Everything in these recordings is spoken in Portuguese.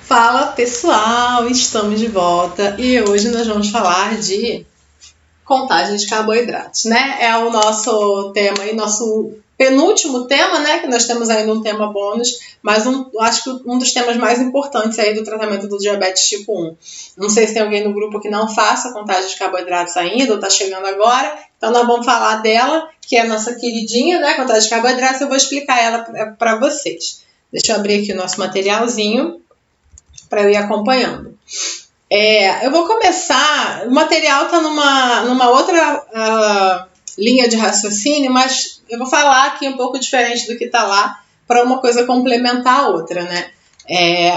Fala pessoal, estamos de volta e hoje nós vamos falar de contagem de carboidratos, né? É o nosso tema e nosso penúltimo tema, né? Que nós temos ainda um tema bônus, mas acho que um dos temas mais importantes aí do tratamento do diabetes tipo 1. Não sei se tem alguém no grupo que não faça contagem de carboidratos ainda ou tá chegando agora, então nós vamos falar dela, que é a nossa queridinha, né? Contagem de carboidratos, eu vou explicar ela para vocês. Deixa eu abrir aqui o nosso materialzinho para eu ir acompanhando. Eu vou começar, o material está numa outra linha de raciocínio, mas eu vou falar aqui um pouco diferente do que está lá, para uma coisa complementar a outra, né?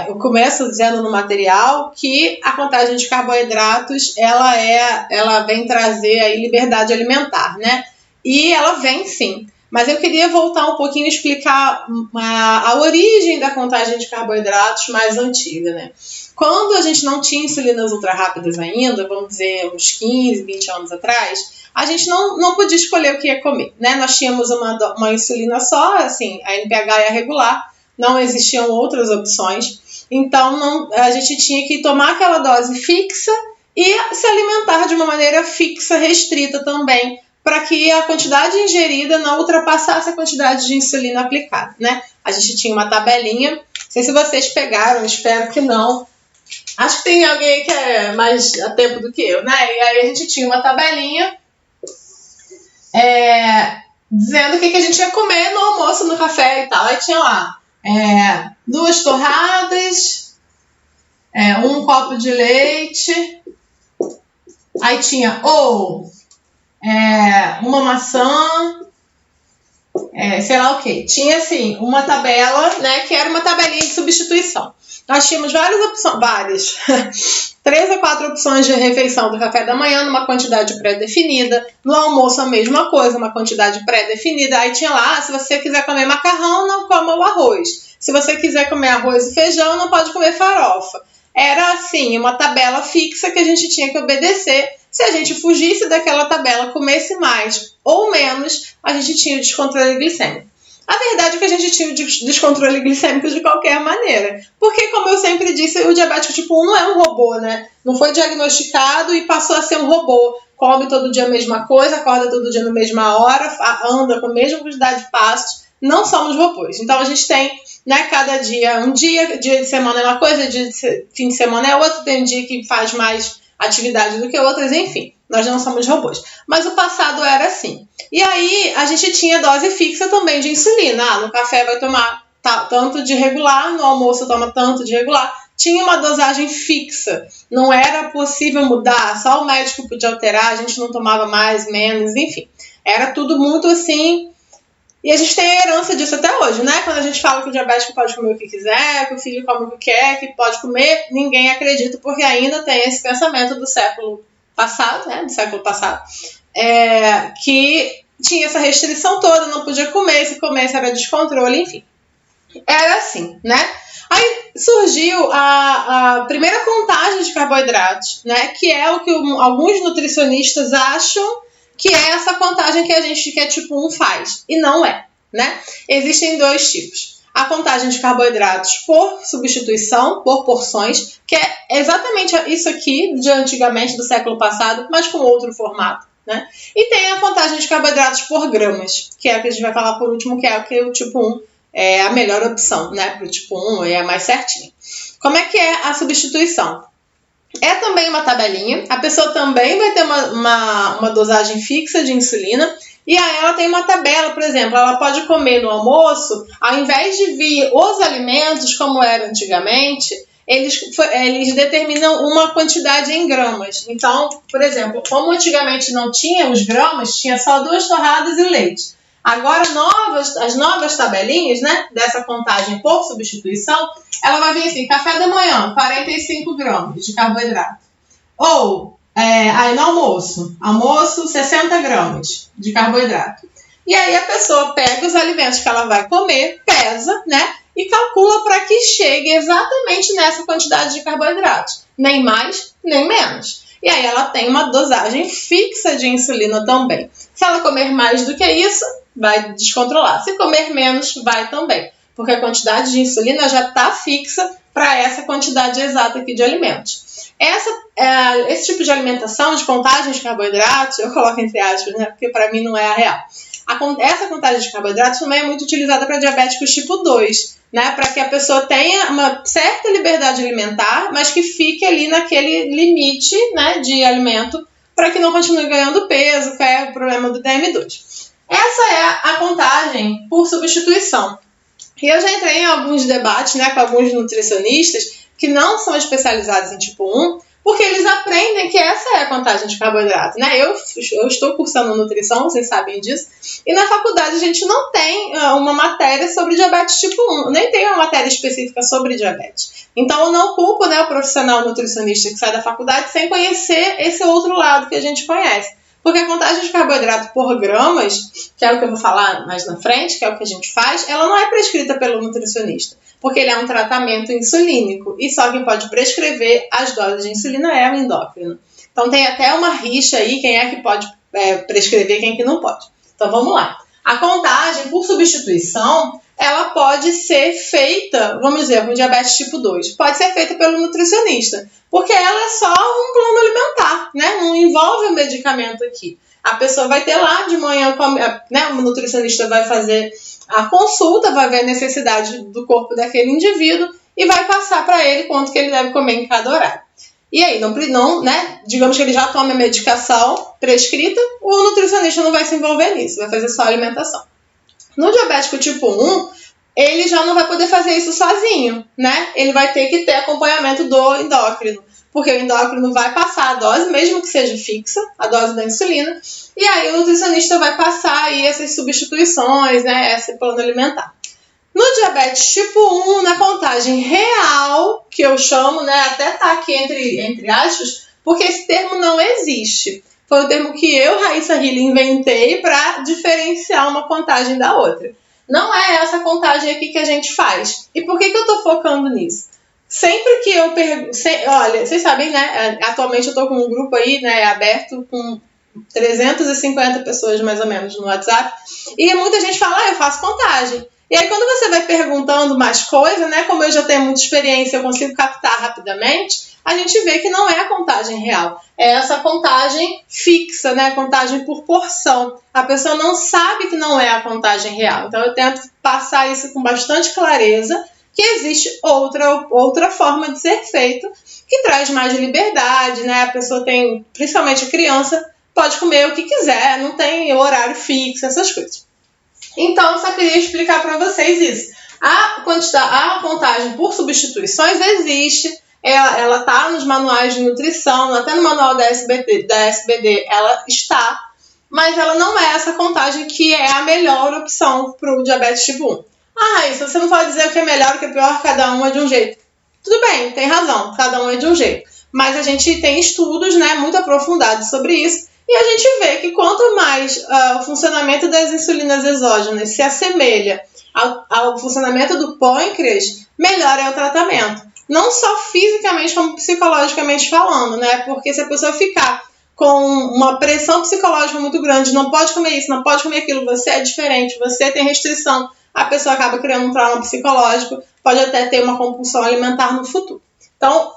Eu começo dizendo no material que a contagem de carboidratos, ela vem trazer aí liberdade alimentar, né? E ela vem sim. Mas eu queria voltar um pouquinho e explicar a origem da contagem de carboidratos mais antiga, né? Quando a gente não tinha insulinas ultra rápidas ainda, vamos dizer uns 15, 20 anos atrás, a gente não podia escolher o que ia comer, né? Nós tínhamos uma insulina só, assim, a NPH é regular, não existiam outras opções, então a gente tinha que tomar aquela dose fixa e se alimentar de uma maneira fixa, restrita também, para que a quantidade ingerida não ultrapassasse a quantidade de insulina aplicada, né? A gente tinha uma tabelinha, não sei se vocês pegaram, espero que não. Acho que tem alguém que é mais a tempo do que eu, né? E aí a gente tinha uma tabelinha dizendo o que a gente ia comer no almoço, no café e tal. Aí tinha lá 2 torradas, 1 copo de leite, aí tinha uma maçã, sei lá o que. Tinha assim uma tabela, né, que era uma tabelinha de substituição. Nós tínhamos várias 3 a 4 opções de refeição do café da manhã numa quantidade pré-definida, no almoço a mesma coisa, uma quantidade pré-definida. Aí tinha lá, se você quiser comer macarrão, não coma o arroz. Se você quiser comer arroz e feijão, não pode comer farofa. Era assim, uma tabela fixa que a gente tinha que obedecer. Se a gente fugisse daquela tabela, comesse mais ou menos, a gente tinha o descontrole glicêmico. A verdade é que a gente tinha o descontrole glicêmico de qualquer maneira. Porque, como eu sempre disse, o diabético tipo 1 não é um robô, né? Não foi diagnosticado e passou a ser um robô. Come todo dia a mesma coisa, acorda todo dia na mesma hora, anda com a mesma quantidade de passos. Não somos robôs. Então, a gente tem, né, cada dia, dia de semana é uma coisa, dia de fim de semana é outro, tem um dia que faz mais atividade do que outras, enfim, nós não somos robôs. Mas o passado era assim. E aí, a gente tinha dose fixa também de insulina. No café vai tomar tanto de regular, no almoço toma tanto de regular. Tinha uma dosagem fixa. Não era possível mudar, só o médico podia alterar, a gente não tomava mais, menos, enfim. Era tudo muito assim. E a gente tem a herança disso até hoje, né? Quando a gente fala que o diabético pode comer o que quiser, que o filho come o que quer, que pode comer, ninguém acredita, porque ainda tem esse pensamento do século passado, né? Do século passado, que tinha essa restrição toda, não podia comer, se comesse era descontrole, enfim. Era assim, né? Aí surgiu a primeira contagem de carboidratos, né? Que é o que alguns nutricionistas acham que é essa contagem que a gente, que é tipo 1, faz. E não é, né? Existem 2 tipos. A contagem de carboidratos por substituição, por porções, que é exatamente isso aqui de antigamente, do século passado, mas com outro formato, né? E tem a contagem de carboidratos por gramas, que é a que a gente vai falar por último, que é o que o tipo 1 é a melhor opção, né? Para o tipo 1 é a mais certinha. Como é que é a substituição? É também uma tabelinha, a pessoa também vai ter uma dosagem fixa de insulina, e aí ela tem uma tabela, por exemplo, ela pode comer no almoço, ao invés de vir os alimentos, como era antigamente, eles determinam uma quantidade em gramas. Então, por exemplo, como antigamente não tinha os gramas, tinha só 2 torradas e o leite. Agora, as novas tabelinhas, né, dessa contagem por substituição, ela vai vir assim, café da manhã, 45 gramas de carboidrato. Ou, aí no almoço, 60 gramas de carboidrato. E aí a pessoa pega os alimentos que ela vai comer, pesa, né, e calcula para que chegue exatamente nessa quantidade de carboidratos. Nem mais, nem menos. E aí ela tem uma dosagem fixa de insulina também. Se ela comer mais do que isso, vai descontrolar. Se comer menos, vai também. Porque a quantidade de insulina já está fixa para essa quantidade exata aqui de alimentos. Esse tipo de alimentação, de contagem de carboidratos, eu coloco entre aspas, né, porque para mim não é a real. Essa contagem de carboidratos também é muito utilizada para diabéticos tipo 2, né, para que a pessoa tenha uma certa liberdade alimentar, mas que fique ali naquele limite, né, de alimento, para que não continue ganhando peso, que é o problema do DM2. Essa é a contagem por substituição. E eu já entrei em alguns debates, né, com alguns nutricionistas que não são especializados em tipo 1, porque eles aprendem que essa é a contagem de carboidrato, né? Eu estou cursando nutrição, vocês sabem disso, e na faculdade a gente não tem uma matéria sobre diabetes tipo 1, nem tem uma matéria específica sobre diabetes. Então eu não culpo, né, o profissional nutricionista que sai da faculdade sem conhecer esse outro lado que a gente conhece. Porque a contagem de carboidrato por gramas, que é o que eu vou falar mais na frente, que é o que a gente faz, ela não é prescrita pelo nutricionista, porque ele é um tratamento insulínico e só quem pode prescrever as doses de insulina é o endócrino. Então tem até uma rixa aí, quem é que pode prescrever e quem é que não pode. Então vamos lá. A contagem por substituição, ela pode ser feita, vamos dizer, com diabetes tipo 2, pode ser feita pelo nutricionista, porque ela é só um plano alimentar, né? Não envolve o medicamento aqui. A pessoa vai ter lá de manhã, né? O nutricionista vai fazer a consulta, vai ver a necessidade do corpo daquele indivíduo e vai passar para ele quanto que ele deve comer em cada horário. E aí, né? Digamos que ele já toma a medicação prescrita, o nutricionista não vai se envolver nisso, vai fazer só a alimentação. No diabético tipo 1, ele já não vai poder fazer isso sozinho, né? Ele vai ter que ter acompanhamento do endócrino, porque o endócrino vai passar a dose, mesmo que seja fixa, a dose da insulina, e aí o nutricionista vai passar aí essas substituições, né? Esse plano alimentar. No diabetes tipo 1, na contagem real, que eu chamo, né? Até tá aqui entre aspas, porque esse termo não existe. Foi o termo que eu, Raíssa Hille, inventei para diferenciar uma contagem da outra. Não é essa contagem aqui que a gente faz. E por que eu estou focando nisso? Sempre que eu pergunto... Olha, vocês sabem, né? Atualmente eu estou com um grupo aí, né, aberto com 350 pessoas mais ou menos no WhatsApp. E muita gente fala, eu faço contagem. E aí quando você vai perguntando mais coisa, né? Como eu já tenho muita experiência, eu consigo captar rapidamente, a gente vê que não é a contagem real. É essa contagem fixa, né? A contagem por porção. A pessoa não sabe que não é a contagem real. Então eu tento passar isso com bastante clareza, que existe outra forma de ser feito, que traz mais liberdade, né? A pessoa tem, principalmente a criança, pode comer o que quiser, não tem horário fixo, essas coisas. Então, só queria explicar para vocês isso. A contagem por substituições existe, ela está nos manuais de nutrição, até no manual da SBD ela está, mas ela não é essa contagem que é a melhor opção para o diabetes tipo 1. Ah, Raíssa, você não pode dizer o que é melhor, o que é pior, cada um é de um jeito. Tudo bem, tem razão, cada um é de um jeito. Mas a gente tem estudos, né, muito aprofundados sobre isso, e a gente vê que quanto mais o funcionamento das insulinas exógenas se assemelha ao funcionamento do pâncreas, melhor é o tratamento. Não só fisicamente, como psicologicamente falando, né? Porque se a pessoa ficar com uma pressão psicológica muito grande, não pode comer isso, não pode comer aquilo, você é diferente, você tem restrição, a pessoa acaba criando um trauma psicológico, pode até ter uma compulsão alimentar no futuro. Então,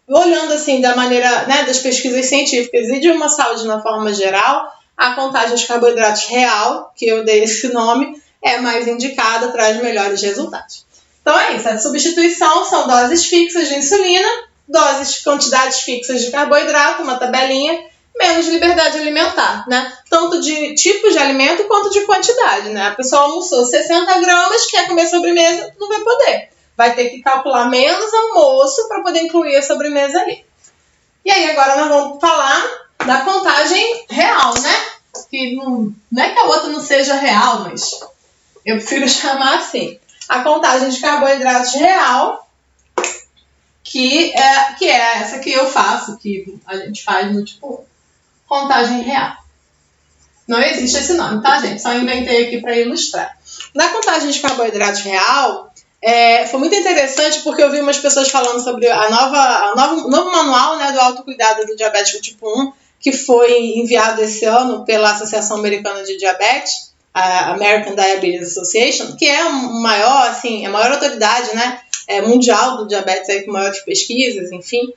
olhando assim da maneira, né, das pesquisas científicas e de uma saúde na forma geral, a contagem de carboidratos real, que eu dei esse nome, é mais indicada, traz melhores resultados. Então é isso, a substituição são doses fixas de insulina, quantidades fixas de carboidrato, uma tabelinha, menos liberdade alimentar, né? Tanto de tipo de alimento quanto de quantidade, né? A pessoa almoçou 60 gramas, quer comer sobremesa, não vai poder. Vai ter que calcular menos almoço para poder incluir a sobremesa ali. E aí agora nós vamos falar da contagem real, né? Que não é que a outra não seja real, mas eu prefiro chamar assim. A contagem de carboidratos real, que é essa que eu faço, que a gente faz no tipo contagem real. Não existe esse nome, tá, gente? Só inventei aqui para ilustrar. Na contagem de carboidratos real, foi muito interessante porque eu vi umas pessoas falando sobre o novo manual, né, do autocuidado do diabético tipo 1, que foi enviado esse ano pela Associação Americana de Diabetes, a American Diabetes Association, que é a maior autoridade, né, mundial do diabetes aí com maiores pesquisas, enfim,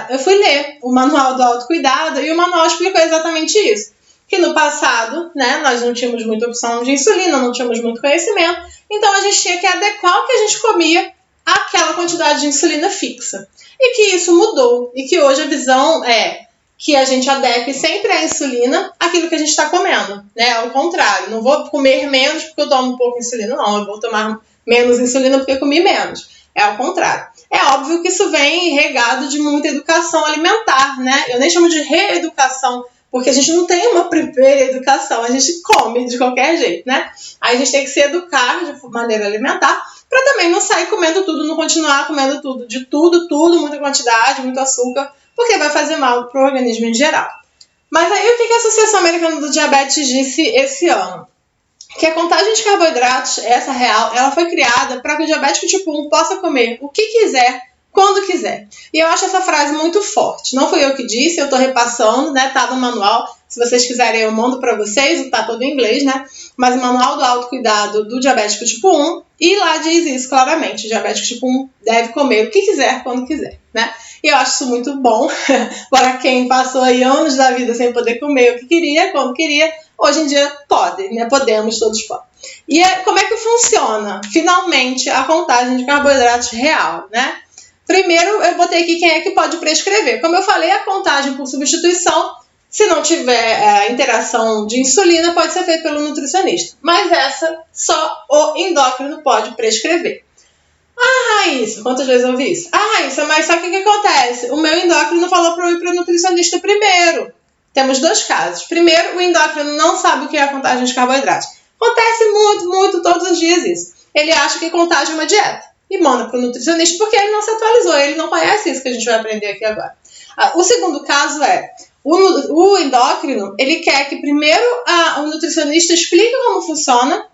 eu fui ler o manual do autocuidado e o manual explicou exatamente isso. Que no passado, né, nós não tínhamos muita opção de insulina, não tínhamos muito conhecimento, então a gente tinha que adequar o que a gente comia àquela quantidade de insulina fixa. E que isso mudou, e que hoje a visão é que a gente adeque sempre a insulina àquilo que a gente está comendo, né? Ao contrário, não vou comer menos porque eu tomo pouco insulina, não, eu vou tomar menos insulina porque eu comi menos. É ao contrário. É óbvio que isso vem regado de muita educação alimentar, né? Eu nem chamo de reeducação, porque a gente não tem uma primeira educação, a gente come de qualquer jeito, né? Aí a gente tem que se educar de maneira alimentar para também não sair comendo tudo, não continuar comendo tudo, de tudo, muita quantidade, muito açúcar, porque vai fazer mal para o organismo em geral. Mas aí o que a Associação Americana do Diabetes disse esse ano? Que a contagem de carboidratos, essa real, ela foi criada para que o diabético tipo 1 possa comer o que quiser, quando quiser. E eu acho essa frase muito forte. Não fui eu que disse, eu estou repassando, né? Tá no manual. Se vocês quiserem, eu mando para vocês, tá todo em inglês, né? Mas o manual do autocuidado do diabético tipo 1, e lá diz isso claramente. O diabético tipo 1 deve comer o que quiser, quando quiser, né? E eu acho isso muito bom para quem passou aí anos da vida sem poder comer o que queria, quando queria. Hoje em dia pode, né? Podemos, todos podem. E como é que funciona, finalmente, a contagem de carboidratos real, né? Primeiro, eu botei aqui quem é que pode prescrever. Como eu falei, a contagem por substituição, se não tiver interação de insulina, pode ser feita pelo nutricionista. Mas essa, só o endócrino pode prescrever. Ah, Raíssa, quantas vezes eu ouvi isso? Ah, Raíssa, mas sabe o que acontece? O meu endócrino falou para eu ir para o nutricionista primeiro. Temos dois casos. Primeiro, o endócrino não sabe o que é a contagem de carboidratos. Acontece muito, todos os dias isso. Ele acha que contagem é uma dieta e manda para o nutricionista porque ele não se atualizou, ele não conhece isso que a gente vai aprender aqui agora. O segundo caso é, o endócrino, ele quer que primeiro o nutricionista explique como funciona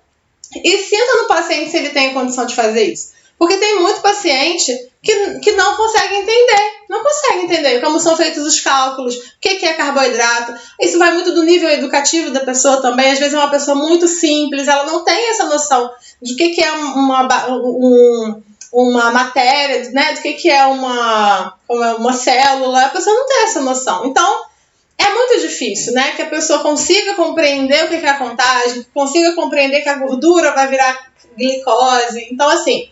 e sinta no paciente se ele tem condição de fazer isso. Porque tem muito paciente que não consegue entender como são feitos os cálculos, o que é carboidrato. Isso vai muito do nível educativo da pessoa também. Às vezes é uma pessoa muito simples, ela não tem essa noção de o que é uma matéria, né? Do que é uma célula. A pessoa não tem essa noção. Então, é muito difícil, né? Que a pessoa consiga compreender o que é a contagem, consiga compreender que a gordura vai virar glicose. Então, assim,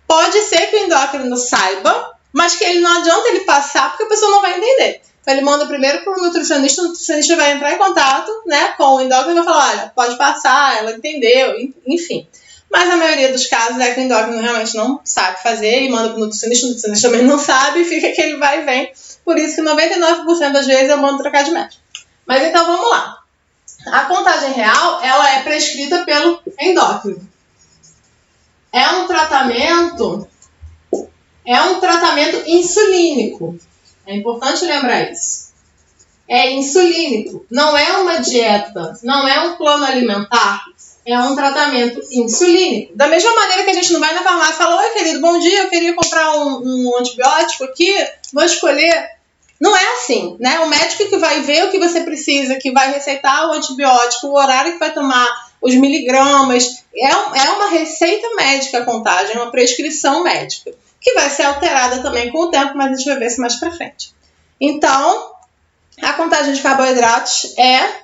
pode ser que o endócrino saiba, mas que ele não adianta ele passar porque a pessoa não vai entender. Então ele manda primeiro para o nutricionista vai entrar em contato, né, com o endócrino e vai falar, olha, pode passar, ela entendeu, enfim. Mas a maioria dos casos é que o endócrino realmente não sabe fazer e manda para o nutricionista também não sabe e fica aquele vai e vem. Por isso que 99% das vezes eu mando trocar de médico. Mas então vamos lá. A contagem real, ela é prescrita pelo endócrino. É um tratamento insulínico. É importante lembrar isso. É insulínico. Não é uma dieta, não é um plano alimentar. É um tratamento insulínico. Da mesma maneira que a gente não vai na farmácia e fala, oi querido, bom dia, eu queria comprar um antibiótico aqui, vou escolher. Não é assim, né? O médico que vai ver o que você precisa, que vai receitar o antibiótico, o horário que vai tomar, os miligramas, é uma receita médica a contagem, é uma prescrição médica, que vai ser alterada também com o tempo, mas a gente vai ver isso mais pra frente. Então, a contagem de carboidratos é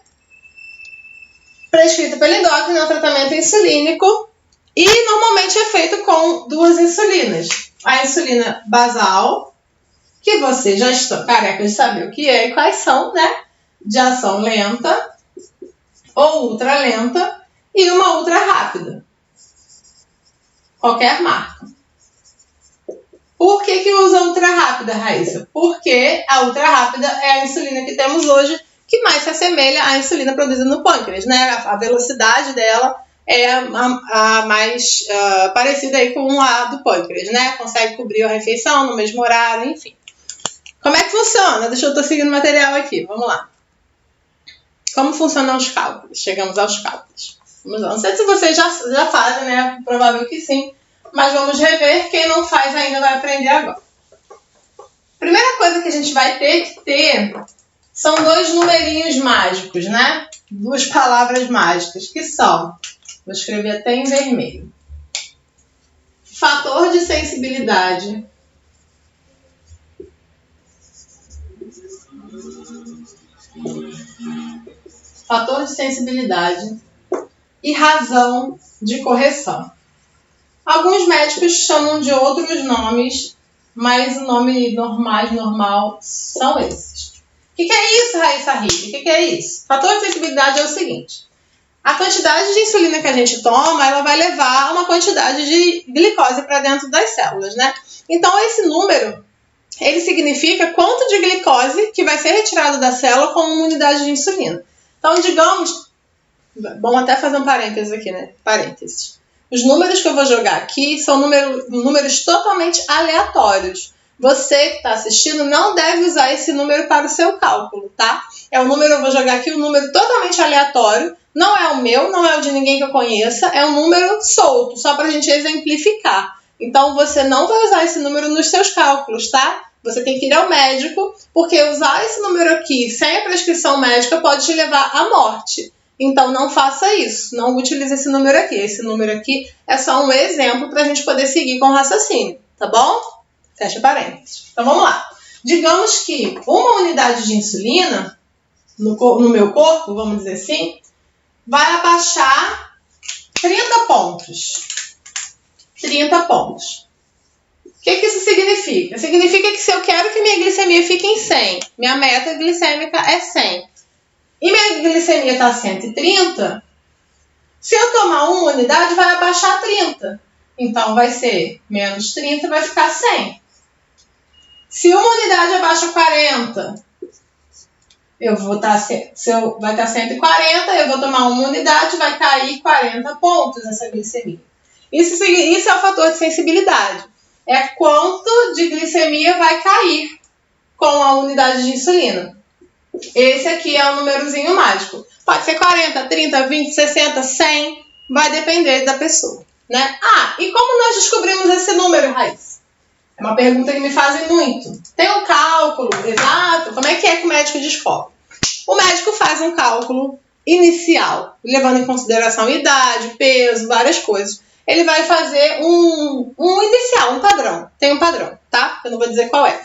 prescrita pelo endócrino, é um tratamento insulínico e normalmente é feito com duas insulinas. A insulina basal, que vocês já estão carecas de saber o que é e quais são, né? De ação lenta ou ultra lenta e uma ultra rápida. Qualquer marca. Por que usa ultra rápida, Raíssa? Porque a ultra rápida é a insulina que temos hoje que mais se assemelha à insulina produzida no pâncreas, né? A velocidade dela é a mais parecida aí com a do pâncreas, né? Consegue cobrir a refeição no mesmo horário, enfim. Como é que funciona? Deixa eu estar seguindo o material aqui, vamos lá. Como funcionam os cálculos? Chegamos aos cálculos. Vamos lá. Não sei se vocês já fazem, né? Provável que sim. Mas vamos rever. Quem não faz ainda vai aprender agora. Primeira coisa que a gente vai ter que ter são dois numerinhos mágicos, né? Duas palavras mágicas, que são... Vou escrever até em vermelho. fator de sensibilidade e razão de correção. Alguns médicos chamam de outros nomes, mas o nome normal são esses. O que é isso, Raíssa Ribe? O que é isso? Fator de sensibilidade é o seguinte: a quantidade de insulina que a gente toma, ela vai levar a uma quantidade de glicose para dentro das células, né? Então, esse número, ele significa quanto de glicose que vai ser retirado da célula como uma unidade de insulina. Então, digamos, vamos até fazer um parênteses aqui, né? Parênteses. Os números que eu vou jogar aqui são números totalmente aleatórios. Você que está assistindo não deve usar esse número para o seu cálculo, tá? É um número, eu vou jogar aqui um número totalmente aleatório. Não é o meu, não é o de ninguém que eu conheça. É um número solto, só para a gente exemplificar. Então, você não vai usar esse número nos seus cálculos, tá? Você tem que ir ao médico, porque usar esse número aqui sem a prescrição médica pode te levar à morte. Então, não faça isso. Não utilize esse número aqui. Esse número aqui é só um exemplo para a gente poder seguir com o raciocínio, tá bom? Fecha parênteses. Então, vamos lá. Digamos que uma unidade de insulina no meu corpo, vamos dizer assim, vai abaixar 30 pontos. 30 pontos. O que isso significa? Significa que se eu quero que minha glicemia fique em 100, minha meta glicêmica é 100, e minha glicemia está 130, se eu tomar uma unidade, vai abaixar 30. Então, vai ser menos 30, vai ficar 100. Se uma unidade abaixa 40, vai estar 140, eu vou tomar uma unidade, vai cair 40 pontos essa glicemia. Isso é o fator de sensibilidade. É quanto de glicemia vai cair com a unidade de insulina. Esse aqui é o númerozinho mágico. Pode ser 40, 30, 20, 60, 100. Vai depender da pessoa, né? E como nós descobrimos esse número, Raíssa? É uma pergunta que me fazem muito. Tem um cálculo exato? Como é que o médico descobre? O médico faz um cálculo inicial, levando em consideração idade, peso, várias coisas. Ele vai fazer um inicial, um padrão. Tem um padrão, tá? Eu não vou dizer qual é.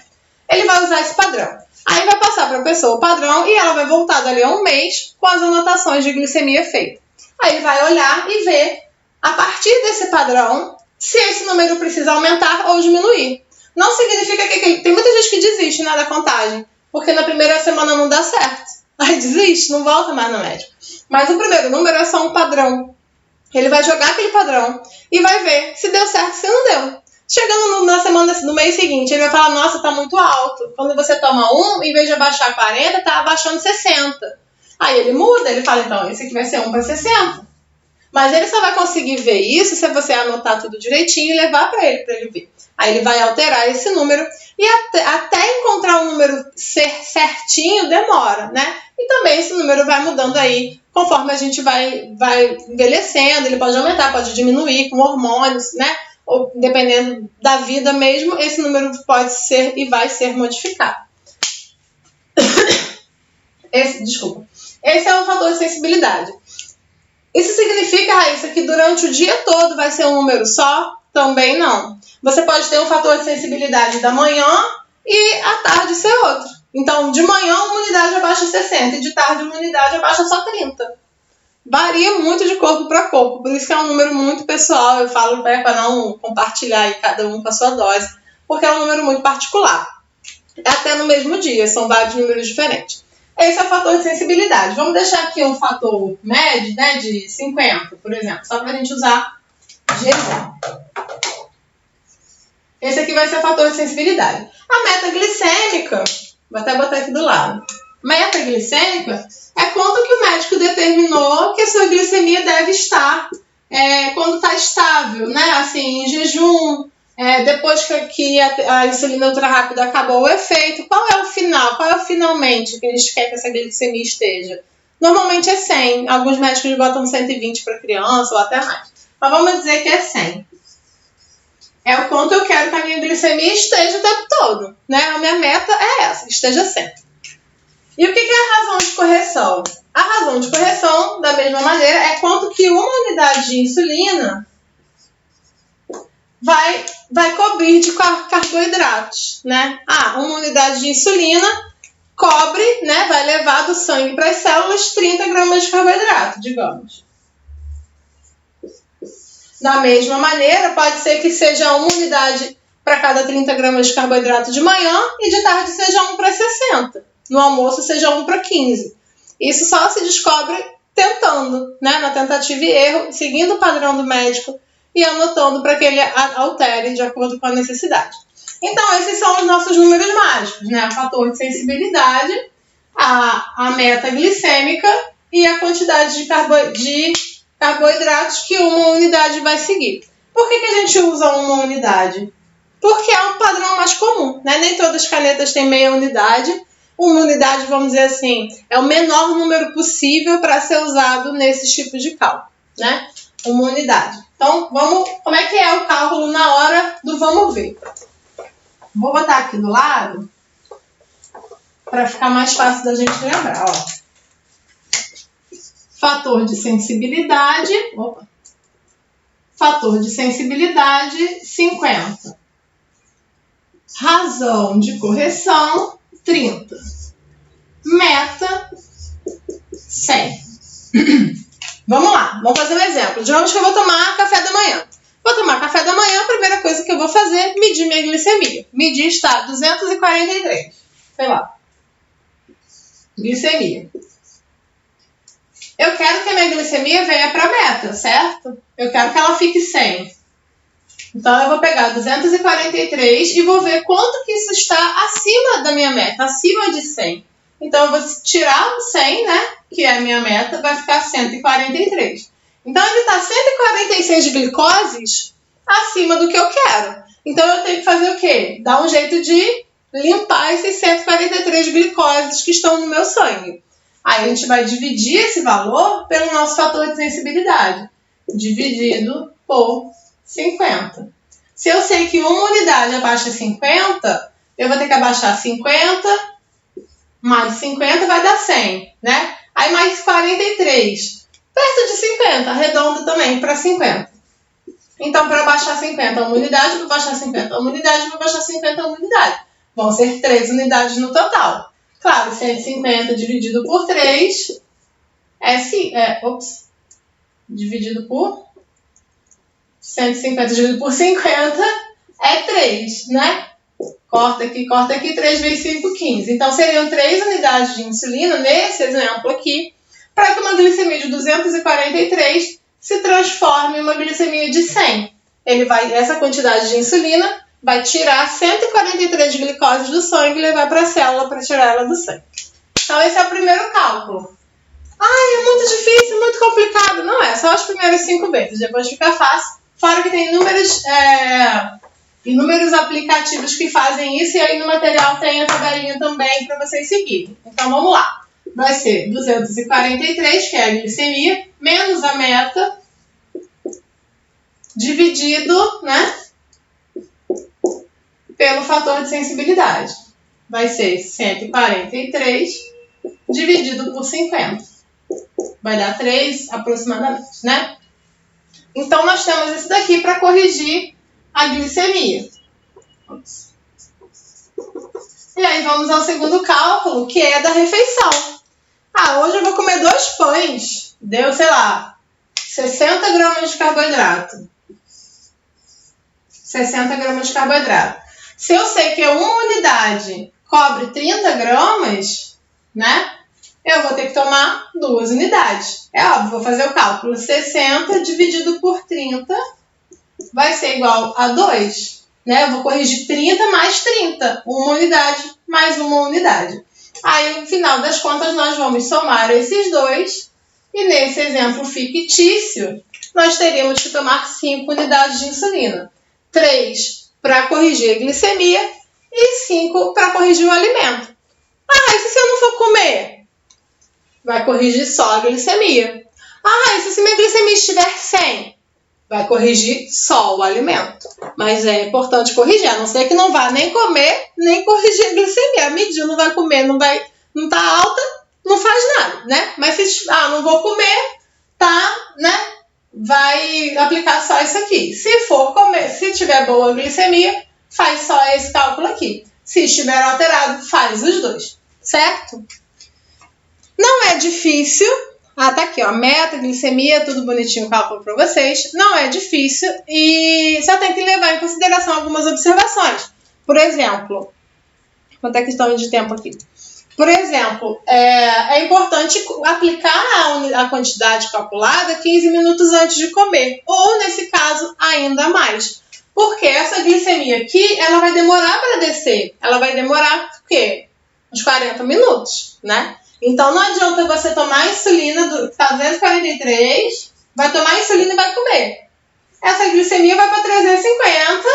Ele vai usar esse padrão. Aí vai passar para a pessoa o padrão e ela vai voltar dali a um mês com as anotações de glicemia feitas. Aí ele vai olhar e ver, a partir desse padrão, se esse número precisa aumentar ou diminuir. Não significa que tem muita gente que desiste, né, da contagem, porque na primeira semana não dá certo. Aí desiste, não volta mais no médico. Mas o primeiro número é só um padrão. Ele vai jogar aquele padrão e vai ver se deu certo, se não deu. Chegando na semana do mês seguinte, ele vai falar, nossa, tá muito alto. Quando você toma em vez de abaixar 40, tá abaixando 60. Aí ele muda, ele fala, então, esse aqui vai ser 1 para 60. Mas ele só vai conseguir ver isso se você anotar tudo direitinho e levar para ele ver. Aí ele vai alterar esse número e até encontrar um número certinho demora, né? E também esse número vai mudando aí conforme a gente vai envelhecendo. Ele pode aumentar, pode diminuir com hormônios, né? Ou dependendo da vida mesmo, esse número pode ser e vai ser modificado. Esse é um fator de sensibilidade. Isso significa, Raíssa, que durante o dia todo vai ser um número só? Também não. Você pode ter um fator de sensibilidade da manhã e à tarde ser outro. Então, de manhã uma unidade abaixa 60 e de tarde uma unidade abaixa só 30. Varia muito de corpo para corpo, por isso que é um número muito pessoal. Eu falo para não compartilhar aí cada um com a sua dose, porque é um número muito particular. Até no mesmo dia, são vários números diferentes. Esse é o fator de sensibilidade. Vamos deixar aqui um fator médio, né, de 50, por exemplo, só para a gente usar de exemplo. Esse aqui vai ser o fator de sensibilidade. A meta glicêmica, vou até botar aqui do lado. Meta glicêmica é quanto que o médico determinou que a sua glicemia deve estar quando está estável, né? Assim, em jejum, depois que a insulina ultra rápida acabou o efeito. Qual é o final? Qual é o finalmente que a gente quer que essa glicemia esteja? Normalmente é 100. Alguns médicos botam 120 para criança ou até mais. Mas vamos dizer que é 100. É o quanto eu quero que a minha glicemia esteja o tempo todo, né? A minha meta é essa, que esteja 100. E o que é a razão de correção? A razão de correção, da mesma maneira, é quanto que uma unidade de insulina vai cobrir de carboidratos, né? Uma unidade de insulina cobre, né? Vai levar do sangue para as células 30 gramas de carboidrato, digamos. Da mesma maneira, pode ser que seja uma unidade para cada 30 gramas de carboidrato de manhã e de tarde seja 1 para 60. No almoço seja 1 para 15. Isso só se descobre tentando, né? Na tentativa e erro, seguindo o padrão do médico e anotando para que ele altere de acordo com a necessidade. Então, esses são os nossos números mágicos, né? O fator de sensibilidade, a meta glicêmica e a quantidade de carboidratos que uma unidade vai seguir. Por que a gente usa uma unidade? Porque é um padrão mais comum, né? Nem todas as canetas têm meia unidade. Uma unidade, vamos dizer assim, é o menor número possível para ser usado nesses tipos de cálculo, né? Uma unidade. Então, como é que é o cálculo na hora do vamos ver? Vou botar aqui do lado para ficar mais fácil da gente lembrar, ó. Fator de sensibilidade, fator de sensibilidade 50. Razão de correção 30. Meta 100. Vamos lá, vamos fazer um exemplo. Digamos que eu vou tomar café da manhã. Vou tomar café da manhã, a primeira coisa que eu vou fazer é medir minha glicemia. Medir está 243. Sei lá. Glicemia. Eu quero que a minha glicemia venha para a meta, certo? Eu quero que ela fique 100. Então, eu vou pegar 243 e vou ver quanto que isso está acima da minha meta, acima de 100. Então, eu vou tirar o 100, né? Que é a minha meta, vai ficar 143. Então, ele está 146 glicoses acima do que eu quero. Então, eu tenho que fazer o quê? Dar um jeito de limpar esses 143 glicoses que estão no meu sangue. Aí, a gente vai dividir esse valor pelo nosso fator de sensibilidade. Dividido por 50. Se eu sei que uma unidade abaixa 50, eu vou ter que abaixar 50, mais 50 vai dar 100, né? Aí mais 43, perto de 50, arredonda também para 50. Então, para baixar 50 uma unidade, vou baixar 50 uma unidade, vou baixar 50 uma unidade. Vão ser 3 unidades no total. Claro, 150 dividido por 3 dividido por 150 dividido por 50 é 3, né? Corta aqui, 3 vezes 5, 15. Então, seriam 3 unidades de insulina, nesse exemplo aqui, para que uma glicemia de 243 se transforme em uma glicemia de 100. Essa quantidade de insulina vai tirar 143 glicoses do sangue e levar para a célula para tirar ela do sangue. Então, esse é o primeiro cálculo. É muito difícil, muito complicado. Não é, só as primeiras 5 vezes, depois fica fácil. Fora que tem inúmeros aplicativos que fazem isso, e aí no material tem a tabelinha também para vocês seguirem. Então, vamos lá. Vai ser 243, que é a glicemia, menos a meta, dividido, né, pelo fator de sensibilidade. Vai ser 143 dividido por 50. Vai dar 3 aproximadamente, né? Então, nós temos isso daqui para corrigir a glicemia. E aí, vamos ao segundo cálculo, que é da refeição. Hoje eu vou comer 2 pães. Deu, sei lá, 60 gramas de carboidrato. 60 gramas de carboidrato. Se eu sei que uma unidade cobre 30 gramas, né? Eu vou ter que tomar 2 unidades. É óbvio, vou fazer o cálculo. 60 dividido por 30 vai ser igual a 2. Né? Eu vou corrigir 30 mais 30. Uma unidade mais uma unidade. Aí, no final das contas, nós vamos somar esses dois. E nesse exemplo fictício, nós teríamos que tomar 5 unidades de insulina. 3 para corrigir a glicemia e 5 para corrigir o alimento. E se eu não for comer? Vai corrigir só a glicemia. E se minha glicemia estiver 100? Vai corrigir só o alimento. Mas é importante corrigir, a não ser que não vá nem comer, nem corrigir a glicemia. Mediu, não vai comer, não tá alta, não faz nada, né? Mas se, não vou comer, tá, né? vai aplicar só isso aqui. Se tiver boa glicemia, faz só esse cálculo aqui. Se estiver alterado, faz os dois, certo? Não é difícil. Tá aqui, ó, meta, glicemia, tudo bonitinho o cálculo para vocês. Não é difícil e só tem que levar em consideração algumas observações. Por exemplo, quanto é questão de tempo aqui? Por exemplo, é importante aplicar a quantidade calculada 15 minutos antes de comer, ou nesse caso, ainda mais. Porque essa glicemia aqui, ela vai demorar para descer. Ela vai demorar, o quê? Uns 40 minutos, né? Então, não adianta você tomar a insulina, tá 243, vai tomar a insulina e vai comer. Essa glicemia vai para 350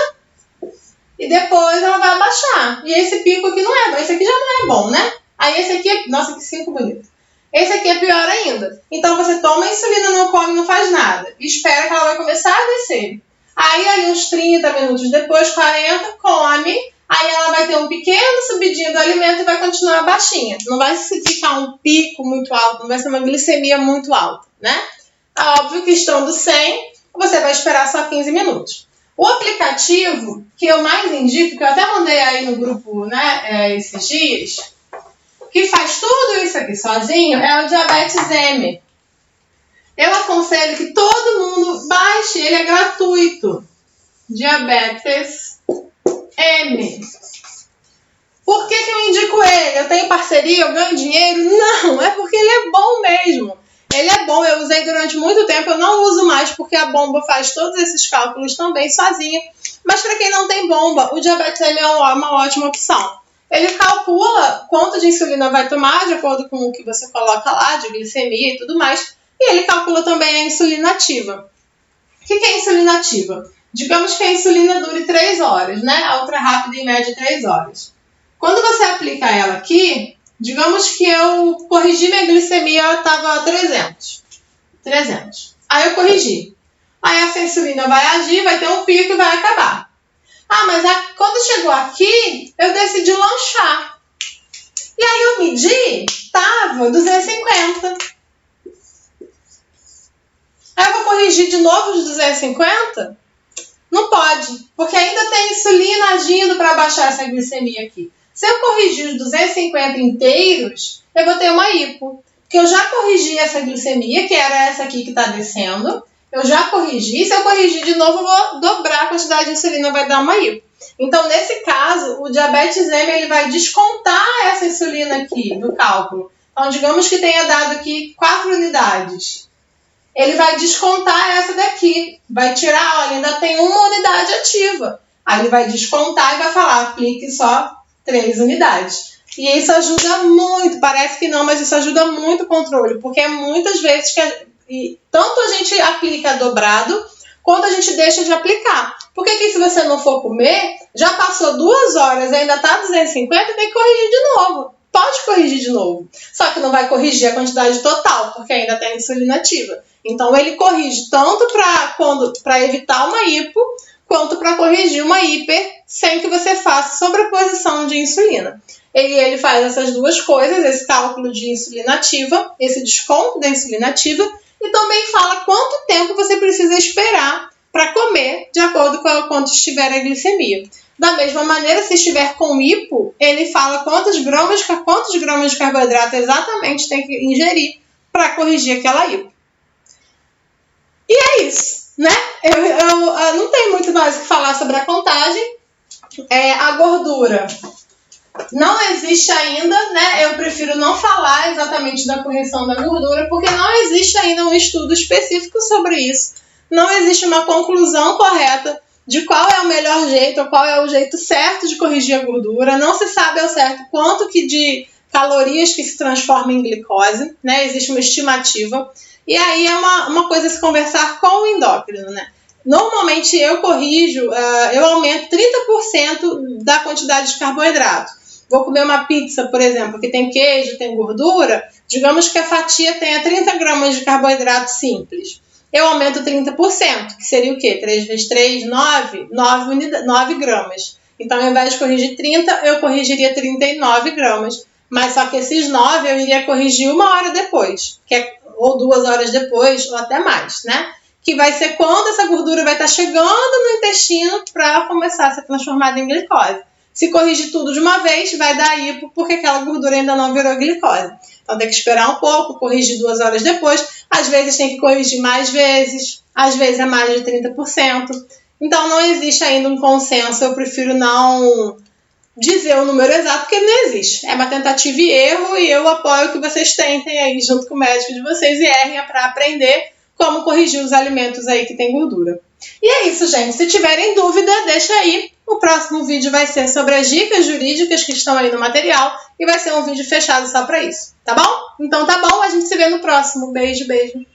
e depois ela vai abaixar. E esse pico aqui não é bom, esse aqui já não é bom, né? Aí esse aqui, nossa, que 5 bonito. Esse aqui é pior ainda. Então, você toma a insulina, não come, não faz nada. E espera que ela vai começar a descer. Aí, ali uns 30 minutos depois, 40, come. Aí ela vai ter um pequeno subidinho do alimento e vai continuar baixinha. Não vai ficar um pico muito alto, não vai ser uma glicemia muito alta, né? É óbvio que estando 100, você vai esperar só 15 minutos. O aplicativo que eu mais indico, que eu até mandei aí no grupo, né, esses dias, que faz tudo isso aqui sozinho, é o Diabetes M. Eu aconselho que todo mundo baixe, ele é gratuito. Diabetes M. Por que eu indico ele? Eu tenho parceria, eu ganho dinheiro? Não, é porque ele é bom mesmo. Ele é bom, eu usei durante muito tempo, eu não uso mais porque a bomba faz todos esses cálculos também sozinha. Mas para quem não tem bomba, o Diabetes M é uma ótima opção. Ele calcula quanto de insulina vai tomar, de acordo com o que você coloca lá, de glicemia e tudo mais. E ele calcula também a insulina ativa. O que é insulina ativa? Digamos que a insulina dure 3 horas, né? A ultra rápida em média 3 horas. Quando você aplica ela aqui, digamos que eu corrigi minha glicemia, estava 300. Aí eu corrigi. Aí essa insulina vai agir, vai ter um pico e vai acabar. Ah, mas quando chegou aqui, eu decidi lanchar. E aí eu medi, estava 250. Aí eu vou corrigir de novo os 250? Não pode, porque ainda tem insulina agindo para baixar essa glicemia aqui. Se eu corrigir os 250 inteiros, eu vou ter uma hipo. Porque eu já corrigi essa glicemia, que era essa aqui que está descendo. Eu já corrigi. Se eu corrigir de novo, eu vou dobrar a quantidade de insulina, vai dar uma hipo. Então, nesse caso, o diabetes M ele vai descontar essa insulina aqui do cálculo. Então, digamos que tenha dado aqui 4 unidades. Ele vai descontar essa daqui. Vai tirar, olha, ainda tem uma unidade ativa. Aí ele vai descontar e vai falar, aplique só 3 unidades. E isso ajuda muito, parece que não, mas isso ajuda muito o controle, porque muitas vezes tanto a gente aplica dobrado, quanto a gente deixa de aplicar. Porque aqui se você não for comer, já passou 2 horas, ainda está 250, tem que corrigir de novo. Pode corrigir de novo, só que não vai corrigir a quantidade total, porque ainda tem insulina ativa. Então ele corrige tanto para evitar uma hipo, quanto para corrigir uma hiper, sem que você faça sobreposição de insulina. Ele faz essas duas coisas, esse cálculo de insulina ativa, esse desconto da insulina ativa, e também fala quanto tempo você precisa esperar para comer, de acordo com quanto estiver a glicemia. Da mesma maneira, se estiver com hipo, ele fala quantos gramas de carboidrato exatamente tem que ingerir para corrigir aquela hipo. E é isso, né? Eu não tenho muito mais o que falar sobre a contagem. A gordura não existe ainda, né? Eu prefiro não falar exatamente da correção da gordura, porque não existe ainda um estudo específico sobre isso. Não existe uma conclusão correta de qual é o melhor jeito, ou qual é o jeito certo de corrigir a gordura. Não se sabe ao certo quanto que de calorias que se transformam em glicose, né? Existe uma estimativa. E aí é uma coisa a se conversar com o endócrino, né? Normalmente eu corrijo, eu aumento 30% da quantidade de carboidrato. Vou comer uma pizza, por exemplo, que tem queijo, tem gordura, digamos que a fatia tenha 30 gramas de carboidrato simples. Eu aumento 30%, que seria o quê? 3 vezes 3, 9 gramas. Então, ao invés de corrigir 30, eu corrigiria 39 gramas. Mas só que esses 9 eu iria corrigir 1 hora depois, ou 2 horas depois, ou até mais, né? que vai ser quando essa gordura vai estar chegando no intestino para começar a ser transformada em glicose. Se corrigir tudo de uma vez, vai dar hipo, porque aquela gordura ainda não virou glicose. Então tem que esperar um pouco, corrigir 2 horas depois. Às vezes tem que corrigir mais vezes, às vezes é mais de 30%. Então não existe ainda um consenso, eu prefiro não dizer o número exato, porque não existe. É uma tentativa e erro, e eu apoio que vocês tentem aí, junto com o médico de vocês, e errem para aprender como corrigir os alimentos aí que tem gordura. E é isso, gente. Se tiverem dúvida, deixa aí. O próximo vídeo vai ser sobre as dicas jurídicas que estão aí no material e vai ser um vídeo fechado só para isso, tá bom? Então tá bom, a gente se vê no próximo. Beijo, beijo.